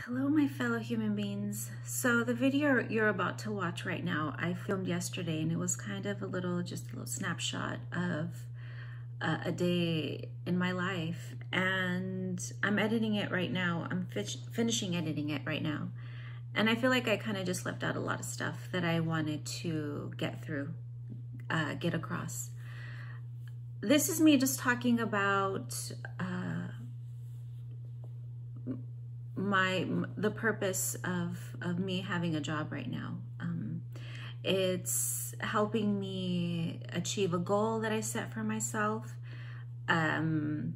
Hello, my fellow human beings. So the video you're about to watch right now, I filmed yesterday, and it was kind of just a little snapshot of a day in my life. And I'm editing it right now. I'm finishing editing it right now. And I feel like I kind of just left out a lot of stuff that I wanted to get across. This is me just talking about the purpose of me having a job right now. It's helping me achieve a goal that I set for myself. And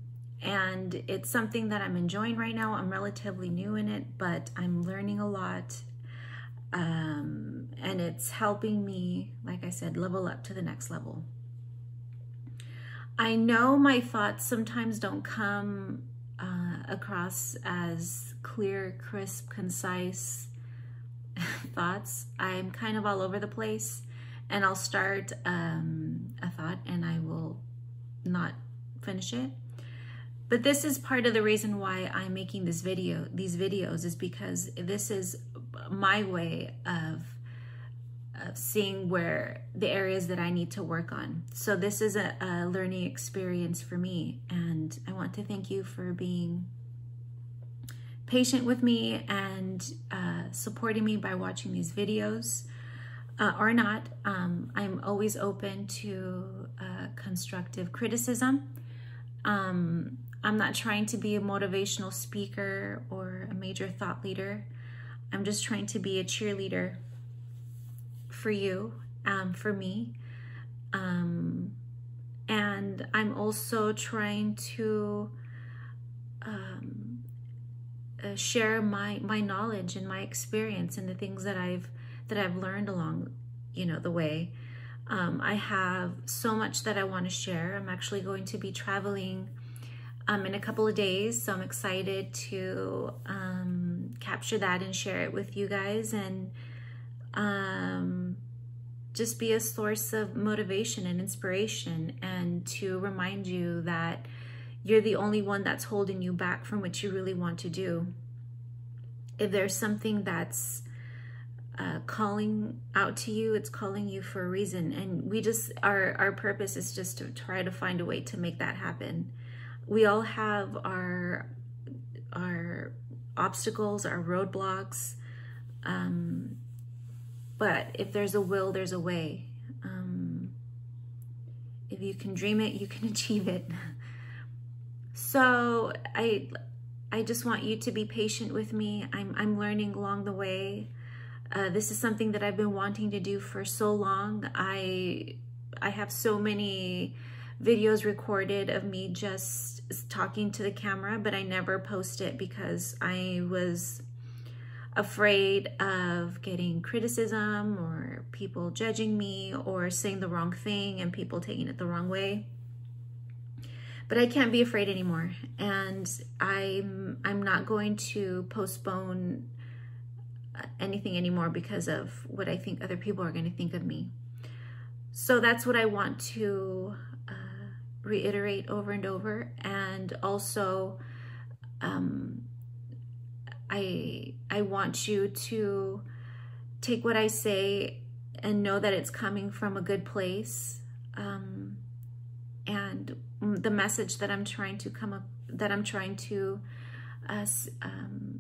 it's something that I'm enjoying right now. I'm relatively new in it, but I'm learning a lot. And it's helping me, like I said, level up to the next level. I know my thoughts sometimes don't come across as clear, crisp, concise thoughts. I'm kind of all over the place, and I'll start a thought and I will not finish it. But this is part of the reason why I'm making these videos is because this is my way of seeing where the areas that I need to work on. So this is a learning experience for me, and I want to thank you for being patient with me and supporting me by watching these videos or not. I'm always open to constructive criticism. I'm not trying to be a motivational speaker or a major thought leader. I'm just trying to be a cheerleader for you, for me. And I'm also trying to share my knowledge and my experience and the things that I've learned along, the way. I have so much that I want to share. I'm actually going to be traveling in a couple of days, so I'm excited to capture that and share it with you guys, and just be a source of motivation and inspiration, and to remind you that you're the only one that's holding you back from what you really want to do. If there's something that's calling out to you, it's calling you for a reason. And our purpose is just to try to find a way to make that happen. We all have our obstacles, our roadblocks. But if there's a will, there's a way. If you can dream it, you can achieve it. So I just want you to be patient with me. I'm learning along the way. This is something that I've been wanting to do for so long. I have so many videos recorded of me just talking to the camera, but I never post it because I was afraid of getting criticism or people judging me or saying the wrong thing and people taking it the wrong way. But I can't be afraid anymore, and I'm not going to postpone anything anymore because of what I think other people are going to think of me. So that's what I want to reiterate over and over. And also I want you to take what I say and know that it's coming from a good place. And the message that I'm trying to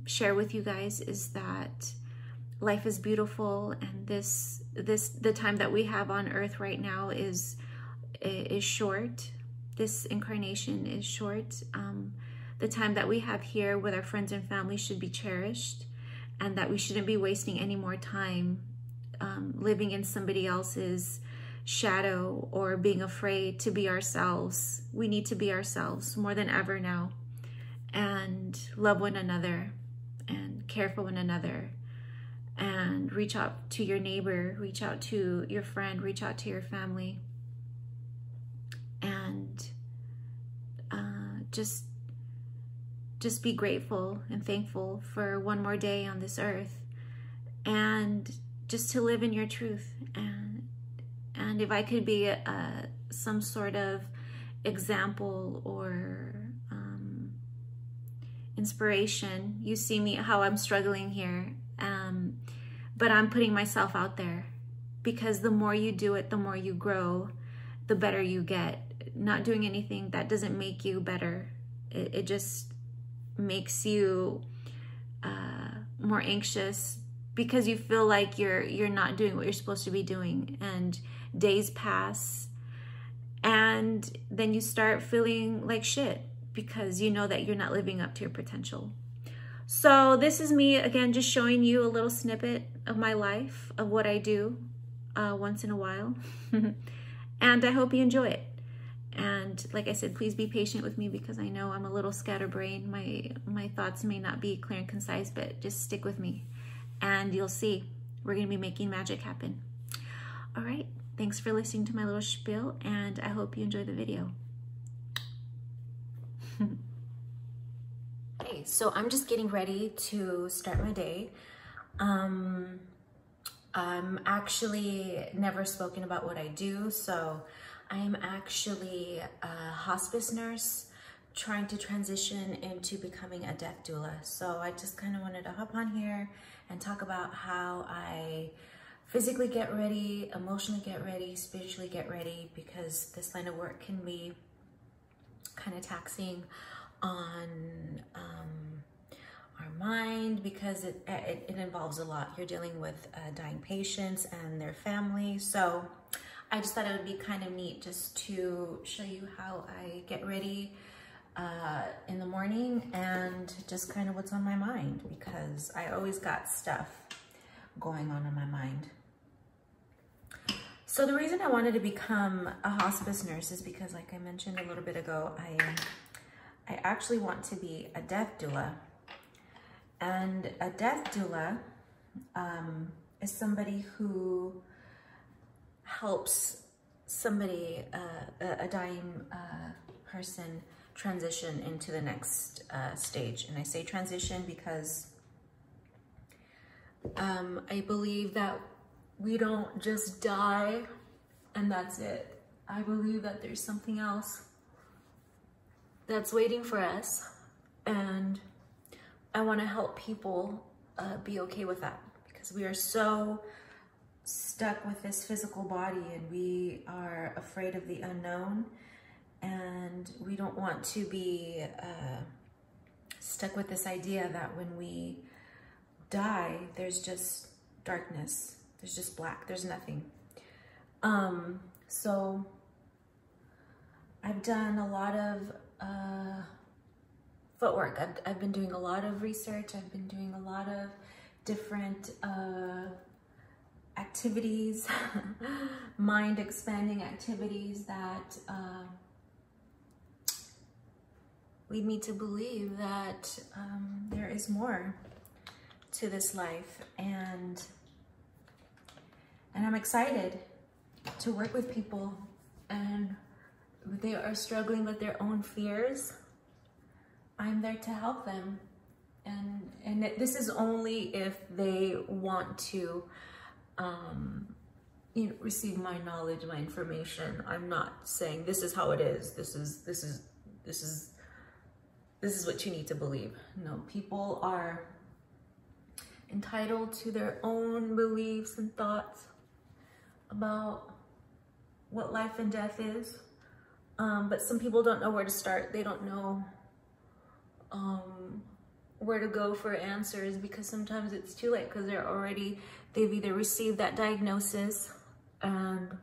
share with you guys is that life is beautiful, and the time that we have on earth right now is short. This incarnation is short. The time that we have here with our friends and family should be cherished, and that we shouldn't be wasting any more time living in somebody else's shadow or being afraid to be ourselves. We need to be ourselves more than ever now, and love one another and care for one another, and reach out to your neighbor, reach out to your friend, reach out to your family, and just be grateful and thankful for one more day on this earth, and just to live in your truth. And if I could be some sort of example or inspiration. You see me, how I'm struggling here. But I'm putting myself out there, because the more you do it, the more you grow, the better you get. Not doing anything, that doesn't make you better. It just makes you more anxious, because you feel like you're not doing what you're supposed to be doing, and days pass, and then you start feeling like shit because you know that you're not living up to your potential. So this is me again, just showing you a little snippet of my life, of what I do once in a while. And I hope you enjoy it. And like I said, please be patient with me, because I know I'm a little scatterbrained. My thoughts may not be clear and concise, but just stick with me and you'll see we're gonna be making magic happen. All right, thanks for listening to my little spiel, and I hope you enjoy the video. Okay, so I'm just getting ready to start my day. I'm actually never spoken about what I do, so I am actually a hospice nurse trying to transition into becoming a death doula. So I just kind of wanted to hop on here and talk about how I physically get ready, emotionally get ready, spiritually get ready, because this line of work can be kind of taxing on our mind, because it involves a lot. You're dealing with dying patients and their families. So I just thought it would be kind of neat just to show you how I get ready in the morning, and just kind of what's on my mind, because I always got stuff going on in my mind. So the reason I wanted to become a hospice nurse is because, like I mentioned a little bit ago, I actually want to be a death doula. And a death doula is somebody who helps somebody, a dying person, transition into the next stage. And I say transition because I believe that we don't just die and that's it. I believe that there's something else that's waiting for us, and I want to help people be okay with that, because we are so stuck with this physical body, and we are afraid of the unknown, and we don't want to be stuck with this idea that when we die, there's just darkness, there's just black, there's nothing. So I've done a lot of footwork. I've been doing a lot of research. I've been doing a lot of different activities, mind expanding activities that lead me to believe that there is more to this life, and I'm excited to work with people, and they are struggling with their own fears. I'm there to help them, and this is only if they want to receive my knowledge, my information. I'm not saying this is how it is. This is what you need to believe. No, people are entitled to their own beliefs and thoughts about what life and death is. But some people don't know where to start. They don't know where to go for answers, because sometimes it's too late, because they've either received that diagnosis and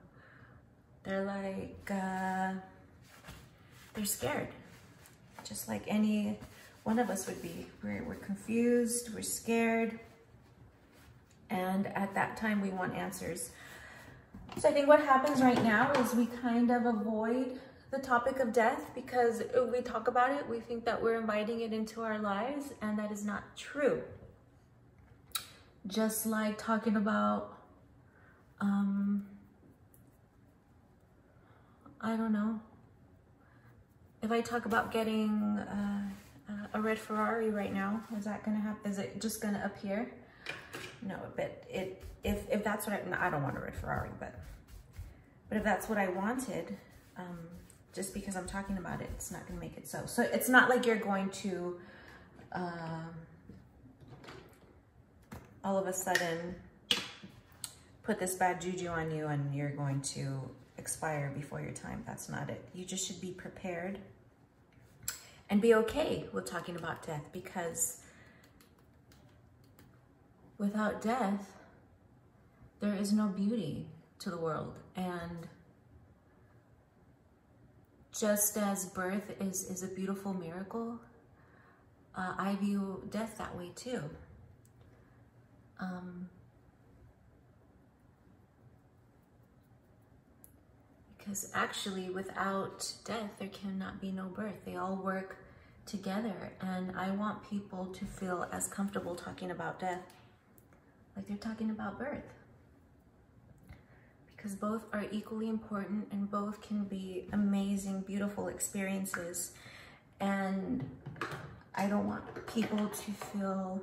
they're like, they're scared, just like any one of us would be. We're confused, we're scared, and at that time we want answers. So I think what happens right now is we kind of avoid the topic of death, because if we talk about it, we think that we're inviting it into our lives, and that is not true. Just like talking about, I don't know, if I talk about getting a red Ferrari right now, is that gonna happen? Is it just gonna appear? No, but if that's what I don't want a red Ferrari, but if that's what I wanted, just because I'm talking about it, it's not gonna make it so. So it's not like you're going to all of a sudden put this bad juju on you and you're going to expire before your time. That's not it. You just should be prepared and be okay with talking about death, because without death, there is no beauty to the world. And just as birth is a beautiful miracle, I view death that way too. Because actually without death, there cannot be no birth. They all work together. And I want people to feel as comfortable talking about death like they're talking about birth. Because both are equally important and both can be amazing, beautiful experiences. And I don't want people to feel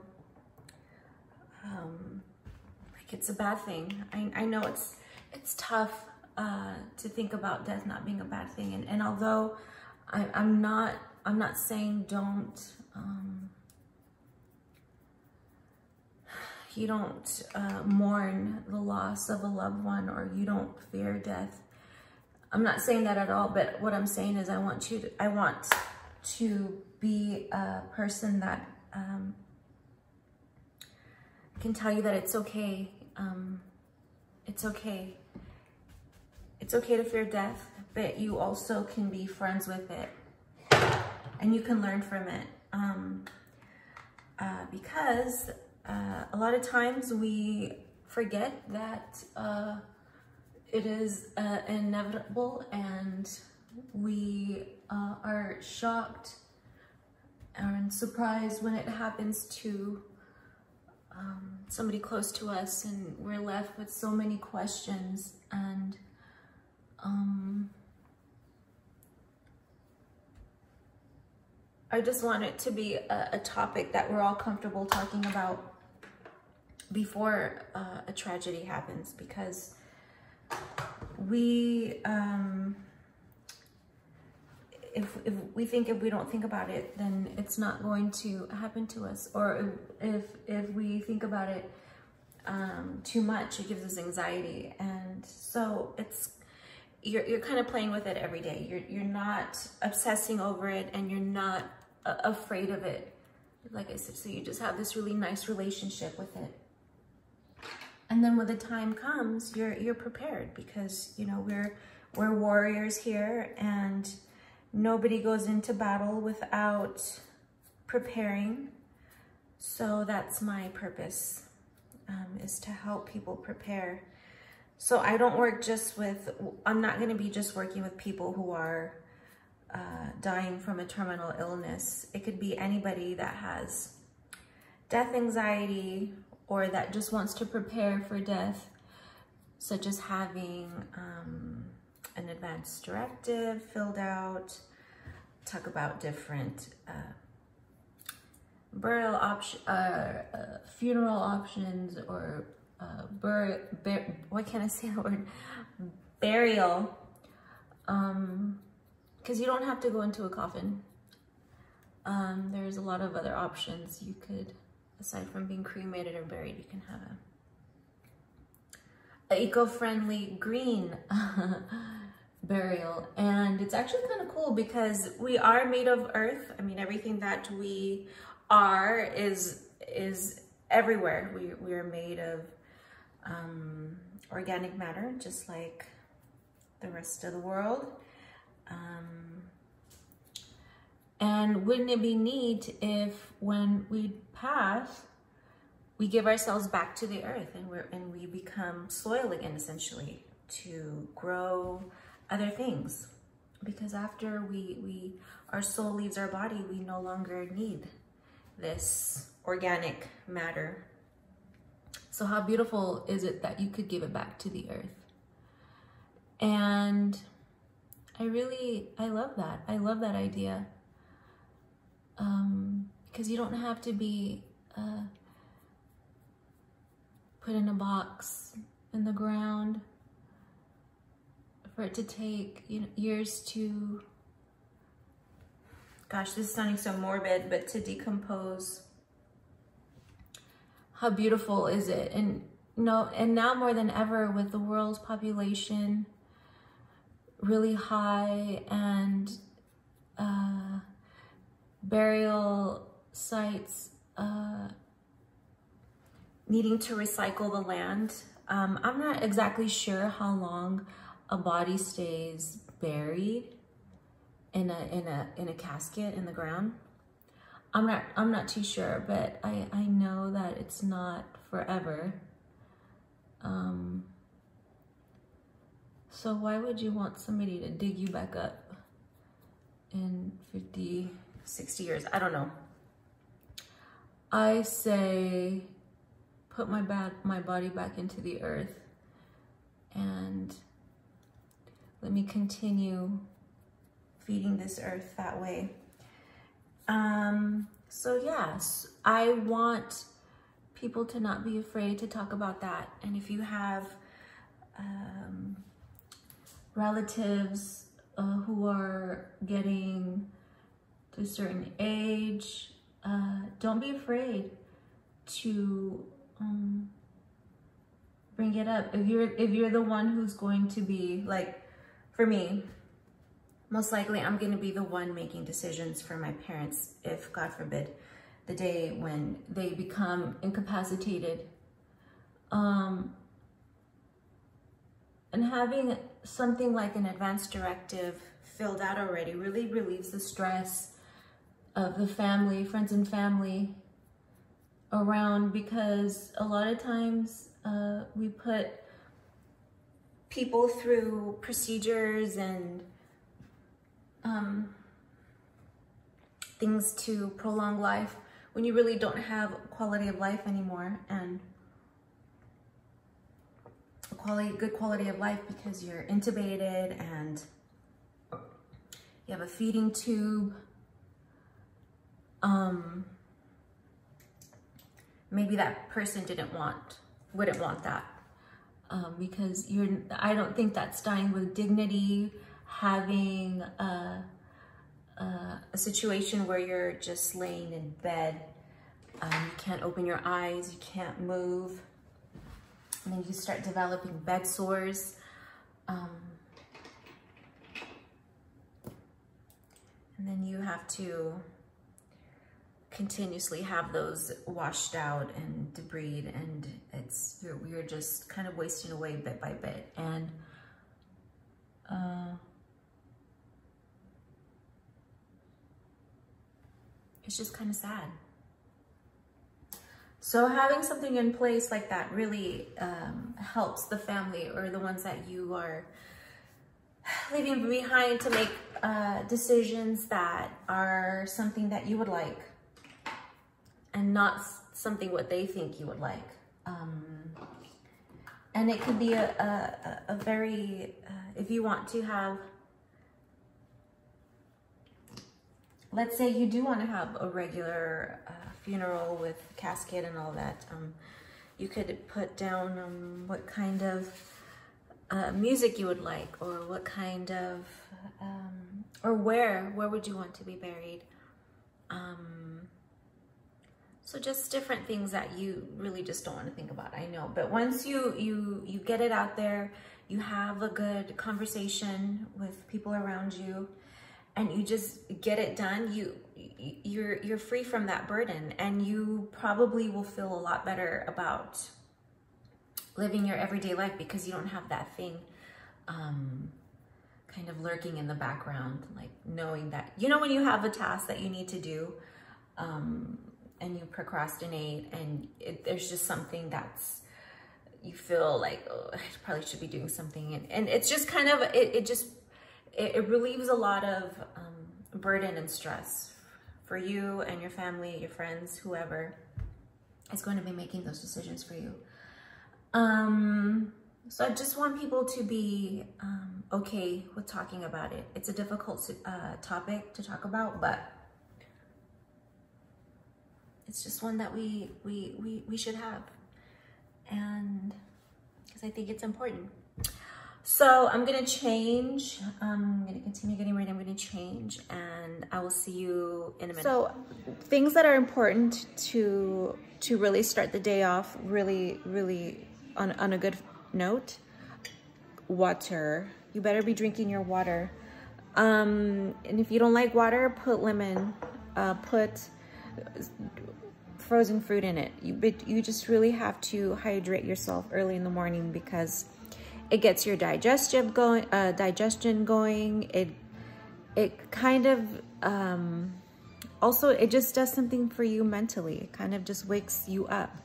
like it's a bad thing. I know it's tough to think about death not being a bad thing. And although I'm not saying you don't mourn the loss of a loved one, or you don't fear death. I'm not saying that at all, but what I'm saying is I want to be a person that can tell you that it's okay. It's okay. It's okay to fear death, but you also can be friends with it and you can learn from it. Because a lot of times we forget that it is inevitable, and we are shocked and surprised when it happens to somebody close to us, and we're left with so many questions. And I just want it to be a topic that we're all comfortable talking about before a tragedy happens, because we, if we don't think about it, then it's not going to happen to us. Or if we think about it too much, it gives us anxiety. And so you're kind of playing with it every day. You're not obsessing over it, and you're not afraid of it. Like I said, so you just have this really nice relationship with it. And then when the time comes, you're prepared, because you know we're warriors here, and nobody goes into battle without preparing. So that's my purpose, is to help people prepare. So I don't work just with, I'm not going to be just working with people who are dying from a terminal illness. It could be anybody that has death anxiety, or that just wants to prepare for death, such as having an advance directive filled out, talk about different burial funeral options, or why can't I say the word? Burial, because you don't have to go into a coffin. There's a lot of other options you could, aside from being cremated or buried. You can have a eco-friendly green burial. And it's actually kind of cool, because we are made of earth. I mean, everything that we are is everywhere. We are made of organic matter, just like the rest of the world. And wouldn't it be neat if, when we pass, we give ourselves back to the earth, and we become soil again, essentially, to grow other things. Because after our soul leaves our body, we no longer need this organic matter. So how beautiful is it that you could give it back to the earth? And I love that. I love that idea. Because you don't have to be put in a box in the ground for it to take years to Gosh, this is sounding so morbid, but to decompose. How beautiful is it? And now more than ever, with the world's population really high and burial sites needing to recycle the land. I'm not exactly sure how long a body stays buried in a casket in the ground. I'm not too sure, but I know that it's not forever. So why would you want somebody to dig you back up in 50, 60 years? I don't know. I say put my body back into the earth and let me continue feeding this earth that way. So yes, I want people to not be afraid to talk about that. And if you have relatives who are getting to a certain age, don't be afraid to bring it up. If you're the one who's going to be, like, for me, most likely I'm going to be the one making decisions for my parents if, God forbid, the day when they become incapacitated. And having something like an advance directive filled out already really relieves the stress of the family, friends and family around, because a lot of times we put people through procedures and things to prolong life when you really don't have quality of life anymore, and good quality of life because you're intubated and you have a feeding tube. Maybe that person wouldn't want that because I don't think that's dying with dignity. Having a situation where you're just laying in bed, you can't open your eyes, you can't move, and then you start developing bed sores. And then you have to continuously have those washed out and debris, and you're just kind of wasting away bit by bit. And it's just kind of sad. So having something in place like that really helps the family or the ones that you are leaving behind to make decisions that are something that you would like and not something what they think you would like. And it could be a very, if you want to have, let's say you do want to have a regular funeral with casket and all that, you could put down what kind of music you would like, or what kind of, or where would you want to be buried. So just different things that you really just don't want to think about, I know. But once you get it out there, you have a good conversation with people around you, and you just get it done, you're free from that burden, and you probably will feel a lot better about living your everyday life because you don't have that thing kind of lurking in the background, like knowing that, you know, when you have a task that you need to do, and you procrastinate, and there's just something that's, you feel like, oh, I probably should be doing something. And it's just kind of, it relieves a lot of burden and stress for you and your family, your friends, whoever is going to be making those decisions for you. So I just want people to be okay with talking about it. It's a difficult topic to talk about, but it's just one that we should have, and because I think it's important. So I'm gonna change. I'm gonna continue getting ready. I'm gonna change, and I will see you in a minute. So things that are important to really start the day off really on a good note. Water. You better be drinking your water. And if you don't like water, put lemon. Put frozen fruit in it. You just really have to hydrate yourself early in the morning because it gets your digestion going. It kind of also it just does something for you mentally. It kind of just wakes you up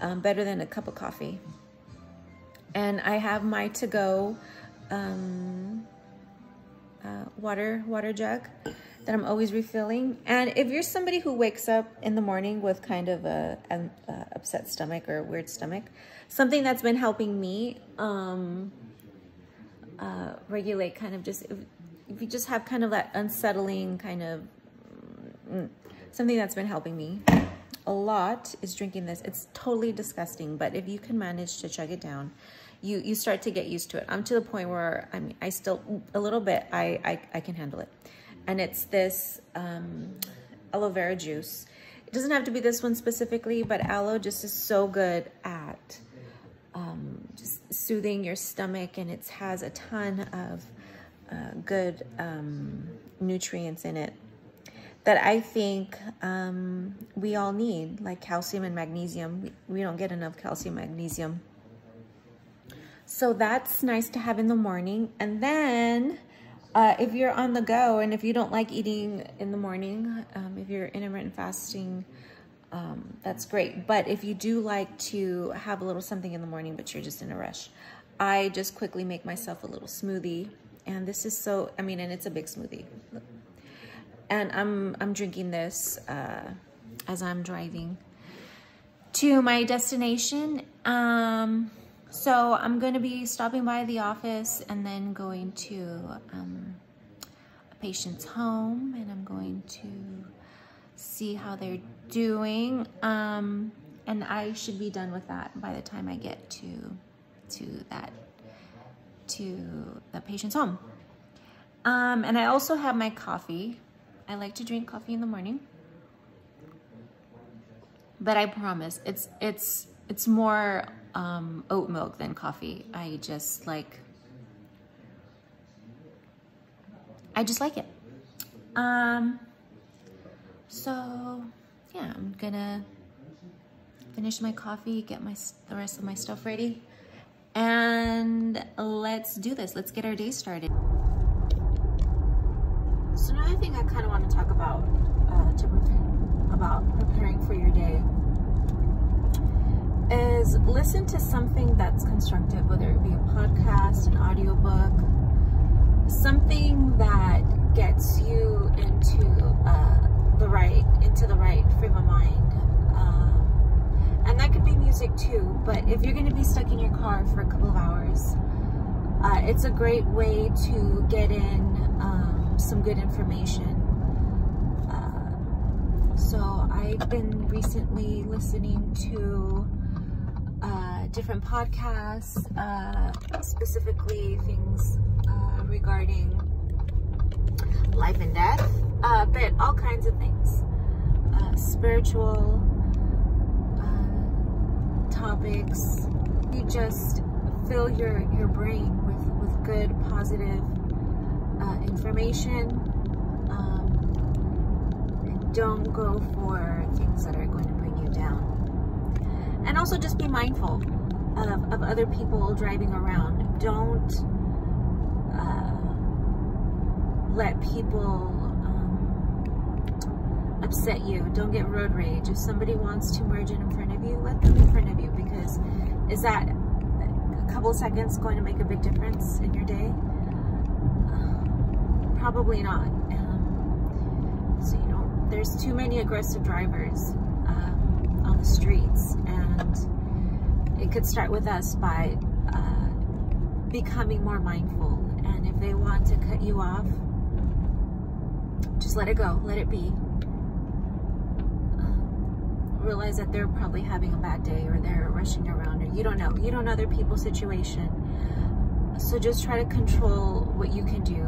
better than a cup of coffee. And I have my to-go water jug that I'm always refilling. And if you're somebody who wakes up in the morning with kind of an upset stomach or a weird stomach, something that's been helping me regulate kind of just, if you just have kind of that unsettling kind of, something that's been helping me a lot is drinking this. It's totally disgusting, but if you can manage to chug it down, you start to get used to it. I'm to the point where, I mean, I still, a little bit, I can handle it. And it's this aloe vera juice. It doesn't have to be this one specifically, but aloe just is so good at just soothing your stomach, and it has a ton of good nutrients in it that I think we all need, like calcium and magnesium. We don't get enough calcium, magnesium. So that's nice to have in the morning. And then if you're on the go and if you don't like eating in the morning, if you're intermittent fasting, that's great. But if you do like to have a little something in the morning, but you're just in a rush, I just quickly make myself a little smoothie. And this is so, I mean, and it's a big smoothie. And I'm drinking this as I'm driving to my destination. So I'm going to be stopping by the office and then going to a patient's home, and I'm going to see how they're doing. And I should be done with that by the time I get to the patient's home. And I also have my coffee. I like to drink coffee in the morning, but I promise it's more oat milk than coffee. I just like it. So yeah, I'm gonna finish my coffee, get the rest of my stuff ready, and let's do this. Let's get our day started. So another thing I kind of want to talk about preparing for your day is listen to something that's constructive, whether it be a podcast, an audiobook, something that gets you into the right frame of mind. And that could be music too, but if you're going to be stuck in your car for a couple of hours, it's a great way to get in some good information. So I've been recently listening to different podcasts, specifically things regarding life and death, but all kinds of things, spiritual topics. You just fill your brain with good, positive information, and don't go for things that are going to bring you down. And also just be mindful of other people driving around. Don't let people upset you. Don't get road rage. If somebody wants to merge in front of you, let them in front of you, because is that a couple seconds going to make a big difference in your day? Probably not. So, you know, there's too many aggressive drivers on the streets, and it could start with us by becoming more mindful. And if they want to cut you off, just let it go, let it be. Realize that they're probably having a bad day, or they're rushing around, or you don't know other people's situation. So just try to control what you can do,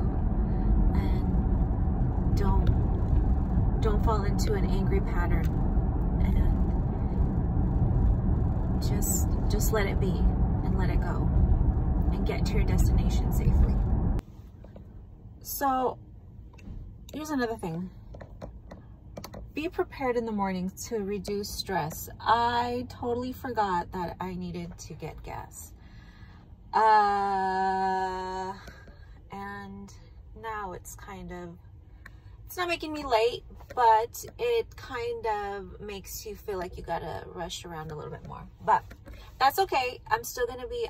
and don't fall into an angry pattern, and just let it be and let it go and get to your destination safely. So here's another thing. Be prepared in the morning to reduce stress. I totally forgot that I needed to get gas. And now it's not making me late, but it kind of makes you feel like you gotta rush around a little bit more. But that's okay. I'm still gonna be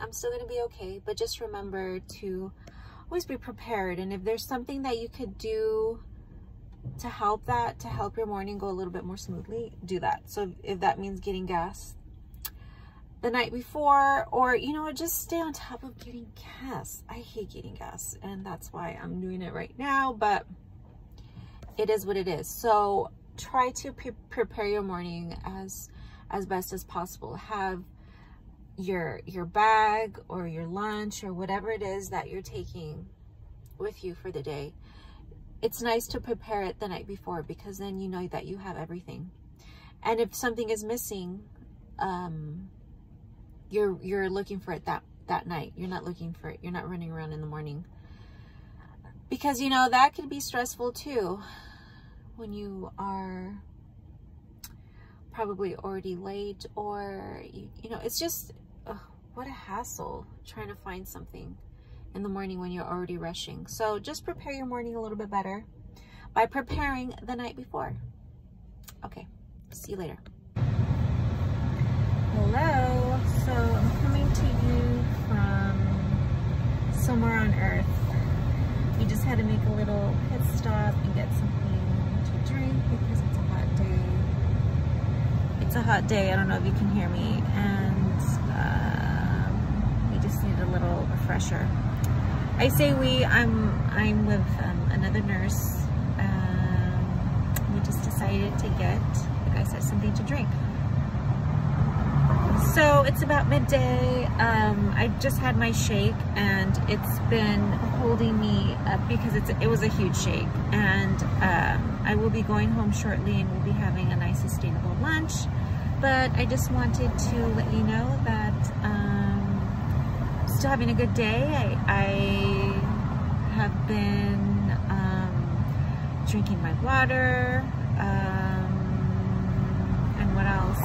okay. But just remember to always be prepared. And if there's something that you could do to help your morning go a little bit more smoothly, do that. So if that means getting gas the night before, or you know what, just stay on top of getting gas. I hate getting gas, and that's why I'm doing it right now, but it is what it is. So try to prepare your morning as best as possible. Have your bag or your lunch or whatever it is that you're taking with you for the day. It's nice to prepare it the night before, because then you know that you have everything. And if something is missing, you're looking for it that night. You're not looking for it. You're not running around in the morning, because you know that can be stressful too, when you are probably already late, or you know, it's just what a hassle trying to find something in the morning when you're already rushing. So just prepare your morning a little bit better by preparing the night before. Okay, see you later. Hello, so I'm coming to you from somewhere on earth. We just had to make a little pit stop and get something to drink because it's a hot day. It's a hot day, I don't know if you can hear me, and we just need a little refresher. I say we, I'm with another nurse. We just decided to get, like I said, something to drink. So it's about midday. I just had my shake, and it's been holding me up because it was a huge shake. And I will be going home shortly, and we'll be having a nice sustainable lunch. But I just wanted to let you know that still having a good day. I have been drinking my water, and what else?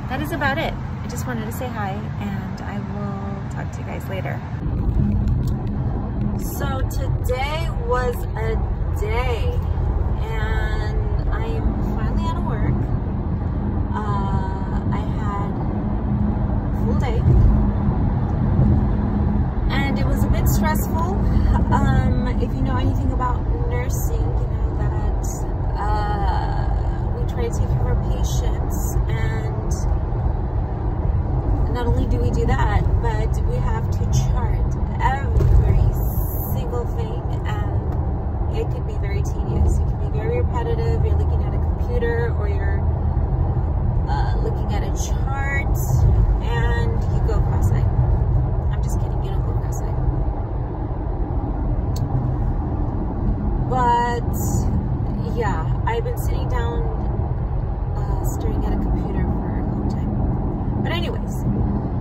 That is about it. I just wanted to say hi, and I will talk to you guys later. So today was a day, and I am finally out of work. I had a full day, and it was a bit stressful. If you know anything about nursing, you know that we try to take care of our patients, and not only do we do that, but we have to chart every single thing, and it could be very tedious. It can be very repetitive. You're looking at a computer, or you're looking at a chart, and you go cross-eyed. I'm just kidding, you don't go cross-eyed. But yeah, I've been sitting down staring at a computer for a long time. But anyways,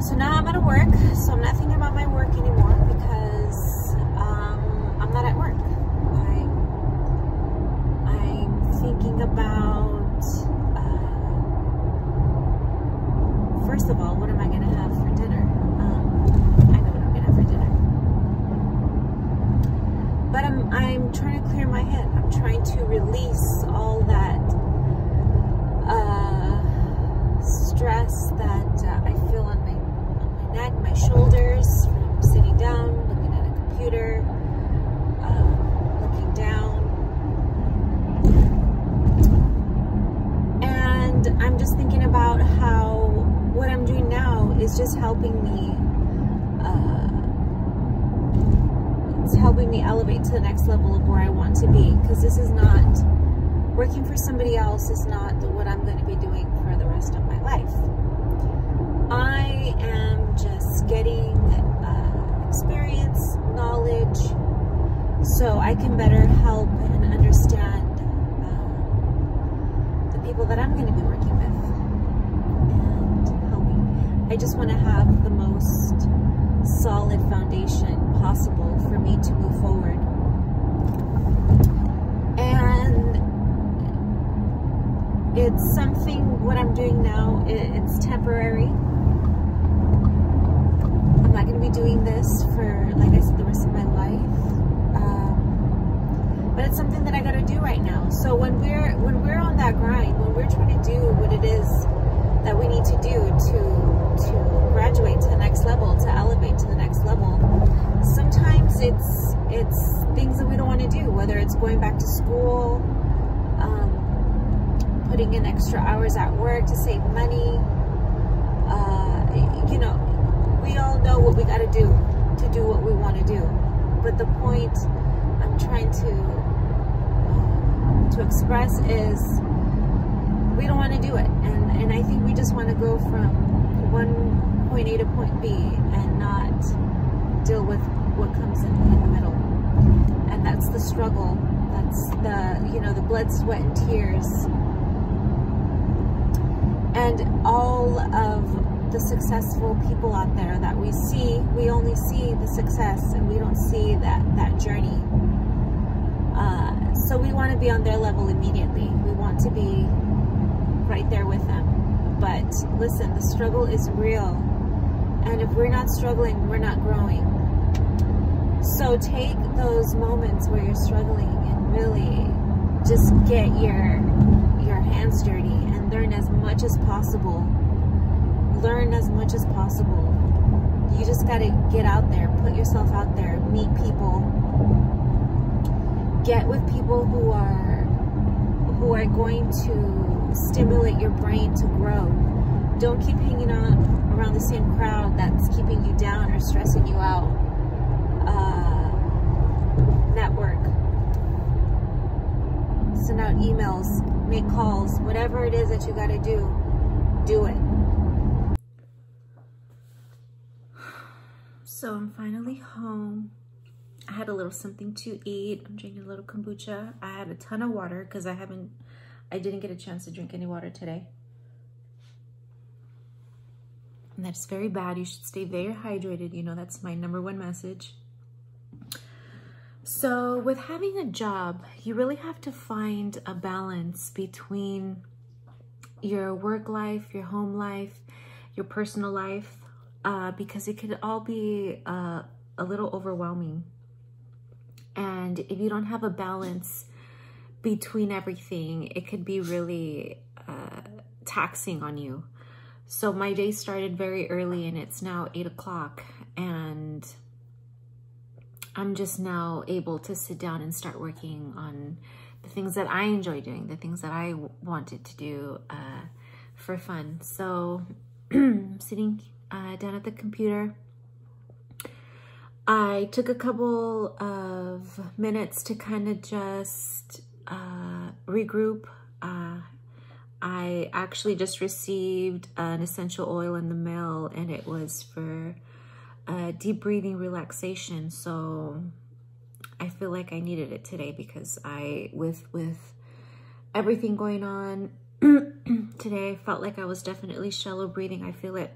so now I'm out of work, so I'm not thinking about my work anymore, because I'm not at work. I'm thinking about, first of all, what am I going to have for dinner? I know what I'm going to have for dinner. But I'm trying to clear my head. I'm trying to release all that stress that I feel on my neck, my shoulders, from sitting down, looking at a computer, looking down. And I'm just thinking about how what I'm doing now is just helping me, it's helping me elevate to the next level of where I want to be, because this is not, working for somebody else is not what I'm going to be doing for the rest of my life. I am just getting I can better help and understand the people that I'm going to be working with and helping. I just want to have the most solid foundation possible for me to move forward. And it's something, what I'm doing now, it's temporary. I'm not going to be doing this for, like I said, the rest of my life. But it's something that I got to do right now. So when we're on that grind, when we're trying to do what it is that we need to do to graduate to the next level, to elevate to the next level, sometimes it's things that we don't want to do, whether it's going back to school, putting in extra hours at work to save money. You know, we all know what we got to do what we want to do. But the point I'm trying to express is we don't want to do it. And I think we just want to go from point A to point B and not deal with what comes in the middle. And that's the struggle. That's the, you know, the blood, sweat, and tears. And all of the successful people out there that we see, we only see the success and we don't see that journey. So we want to be on their level immediately. We want to be right there with them. But listen, the struggle is real. And if we're not struggling, we're not growing. So take those moments where you're struggling and really just get your hands dirty and learn as much as possible. Learn as much as possible. You just got to get out there, put yourself out there, meet people, get with people who are going to stimulate your brain to grow. Don't keep hanging on around the same crowd that's keeping you down or stressing you out. Network, send out emails, make calls, whatever it is that you got to do it. So I'm finally home. I had a little something to eat. I'm drinking a little kombucha. I had a ton of water because I didn't get a chance to drink any water today. And that's very bad. You should stay very hydrated. You know, that's my #1 message. So with having a job, you really have to find a balance between your work life, your home life, your personal life, because it could all be a little overwhelming. And if you don't have a balance between everything, it could be really taxing on you. So my day started very early and it's now 8 o'clock and I'm just now able to sit down and start working on the things that I enjoy doing, the things that I wanted to do for fun. So sitting down at the computer, I took a couple of minutes to kind of just regroup. I actually just received an essential oil in the mail and it was for deep breathing relaxation. So I feel like I needed it today because with everything going on today, I felt like I was definitely shallow breathing. I feel it.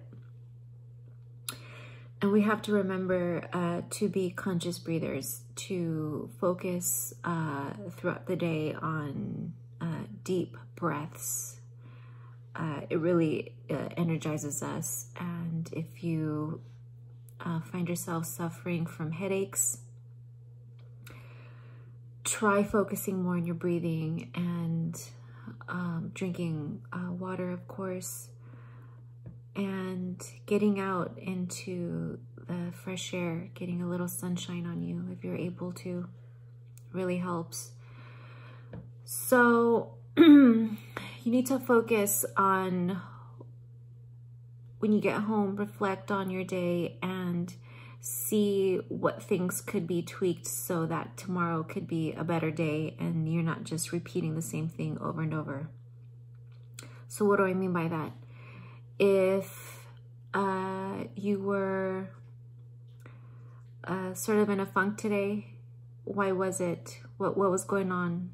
And we have to remember to be conscious breathers, to focus throughout the day on deep breaths. It really energizes us. And if you find yourself suffering from headaches, try focusing more on your breathing and drinking water, of course, and getting out into the fresh air, getting a little sunshine on you if you're able to, really helps. So you need to focus on, when you get home, reflect on your day and see what things could be tweaked so that tomorrow could be a better day and you're not just repeating the same thing over and over. So what do I mean by that? If you were sort of in a funk today, why was it? What was going on?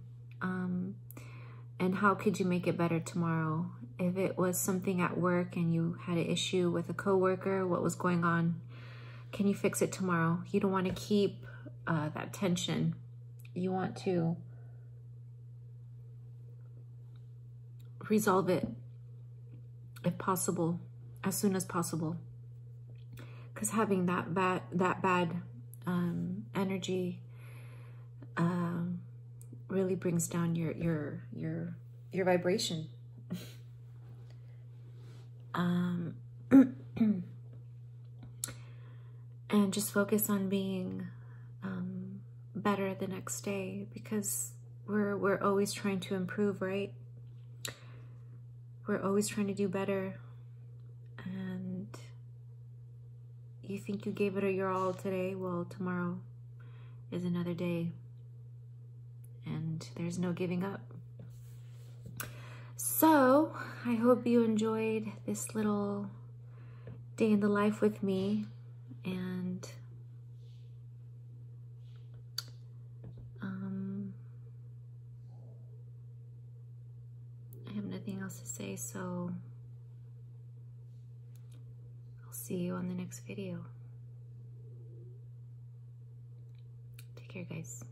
And how could you make it better tomorrow? If it was something at work and you had an issue with a coworker, what was going on? Can you fix it tomorrow? You don't want to keep that tension. You want to resolve it, if possible, as soon as possible. Because having that bad energy really brings down your vibration. And just focus on being better the next day, because we're always trying to improve, right? We're always trying to do better. And you think you gave it your all today, well, tomorrow is another day, and there's no giving up. So I hope you enjoyed this little day in the life with me, and I have nothing else to say, so I'll see you on the next video. Take care, guys.